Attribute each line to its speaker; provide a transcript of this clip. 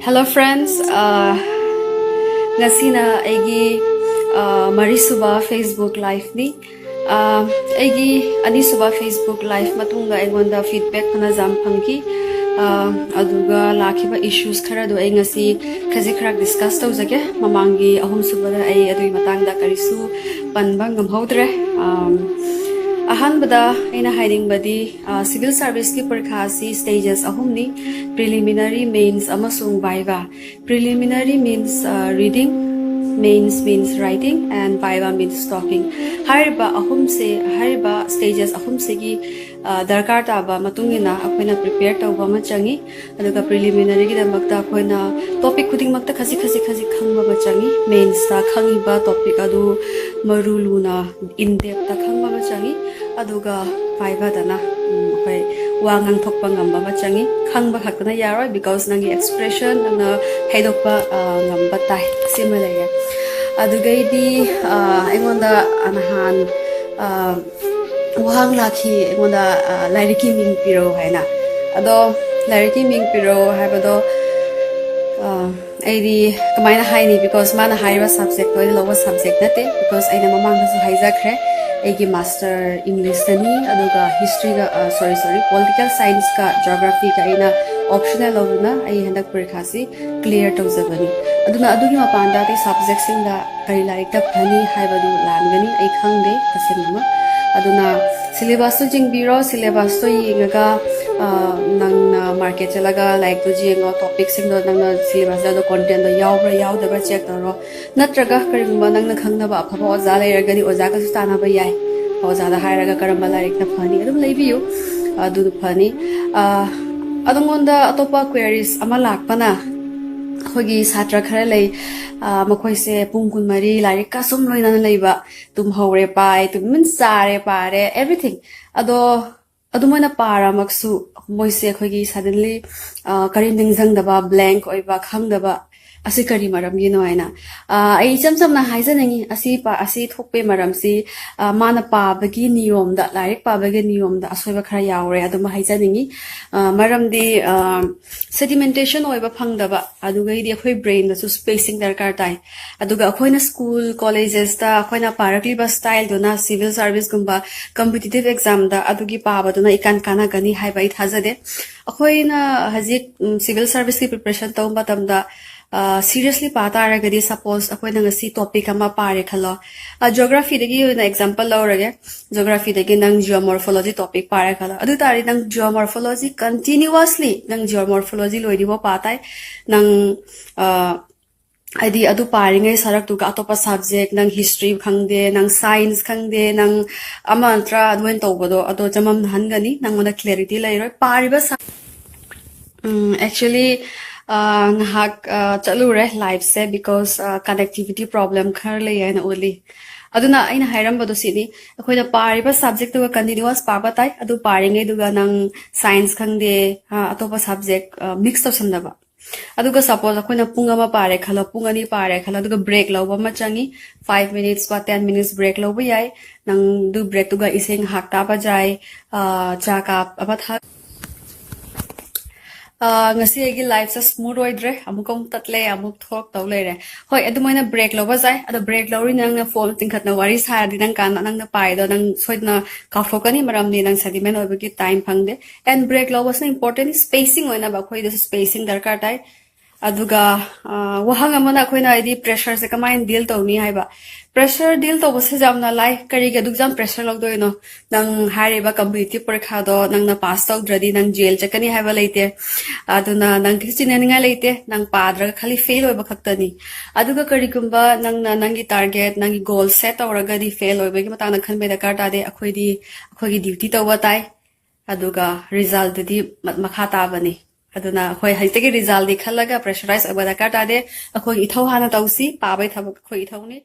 Speaker 1: Hello friends, ngasina aigi marisuba Facebook live ni aigi anisuba Facebook live matunga aigonda feedback kana jam phangki aduga lakhiba issues khara do ai ngasi khaji khara discuss tawjage mamangi ahum subada ai adui matangda karisu panba ngamhodre अहनबदा अना हाइनिंगबदी civil service की परीक्षा stages अहुमनी preliminary mains अमसुंग viva preliminary means reading mains means writing and viva means talking हरिबा अहुम से हरिबा stages अहुम से की दरकार ताबा मतुंगिना अखोइना प्रिपेयर तौबा म चंगी अदुगा प्रिलिमिनरी की दमकता अखोइना टॉपिक खुदिंग मक्ता खसी खंगबा म चंगी मेन्स ता खंगिबा टॉपिक अदु मरुलुना इन डेप्थ ता खंगबा म चंगी अदुगा वाइवा दना अखोइ वांगांग थोकपा ngamba ma changi khangba khakna yaroi because nangi expression nangna haidokpa ngamba tai simale ya adugai di aingonda anahan wahang lakhi aingonda lairiki ming piro haina ado lairiki ming piro haibado aidi kamaina haini because mana haiba subject to lowa subject nate because aina mamang da su haijakre aigi master English tani aduga history ga sorry political science ka geography ka aina optional loguna ai handak parikha si clear tawjabani aduna adugi mapanda te subject singa kari laik ta phani haibadu langani ai khangde kasinma aduna syllabus to jingbiro syllabus to yinga nang market chalaga like to jingo topic sing do nang syllabus da content do yawbra yawdaba check taro natraga karimba nang khangna ba phaba oja lairagani oja ka stana ba yai oja da hairaga karamba laik na phani adum leibiyu adu phani adungonda atopa queries ama lakpana hogi satra khara lei makhoi se pungkun mari larik ka som loina leiba tum hore pai tum min sare pare everything ado adumana para maksu moise khogi suddenly kari ningjang daba blank oiba khangdaba asi kari maram gino aina ai chamcham na haijanangi asi thokpe maram si mana pa bagi niyom da larik pa bagi niyom da asoiba khara yaure aduma haijanangi maram di sedimentation oiba phangdaba adugai di khoi brain da su spacing darkar tai aduga khoina school colleges da khoina parakli ba style dona civil service gumba competitive exam da adugi pa ba dona ikan kana gani haiba I thajade khoina haji civil service ki preparation tawba tamda seriously pata ragadi suppose akoina ngasi topic ama pare khalo geography degi na example laurage geography degi nang geomorphology topic pare khala adu tari nang geomorphology continuously nang geomorphology loidibo patai nang adi adu paringai sarak tu ka atopa subject nang history khangde nang science khangde nang amantra adwen tawbodo ado jamam hangani nang mona clarity lairoi pariba actually ngahak chalure live se because connectivity problem khar le yana only aduna aina hairam bodo sini akhoina pariba subject to continuous paba tai adu paringai duga nang science khangde atopa subject mix to sandaba aduga suppose akhoina punga ma pare khala pungani pare khala aduga break lawba ma changi 5 minutes ba 10 minutes break lawba yai nang du break tuga iseng hakta ba jai cha ka abatha ngasi agi life sa smooth oidre amukong tatle amuk thok tawlere hoi adumoina break loba jai adu break lori nang na phone tingkhat na wari sa di nang kan nang na pai do nang soidna ka fokani maram ni nang sedimen oibagi time phangde and break loba sa important spacing oina ba khoi this spacing darkar tai aduga wahang amana khoina idi pressure se kamain deal tawni haiba pressure deal to bose jamna lai kari ga dugjam pressure log do no nang hariba competitive parakha do nang na pass taw dradi nang jail chakani haiba leite aduna nang kichineninga leite nang padra khali fail oiba khaktani aduga kari kumba nang na nangi target nangi goal set awraga di fail oiba gi matana khanbe da karta de akhoi duty tawba tai aduga result di makha ta bani aduna khoi haitegi result di khalaga pressurize oiba da karta de akhoi ithau hana tawsi pabai thabak khoi ithau ni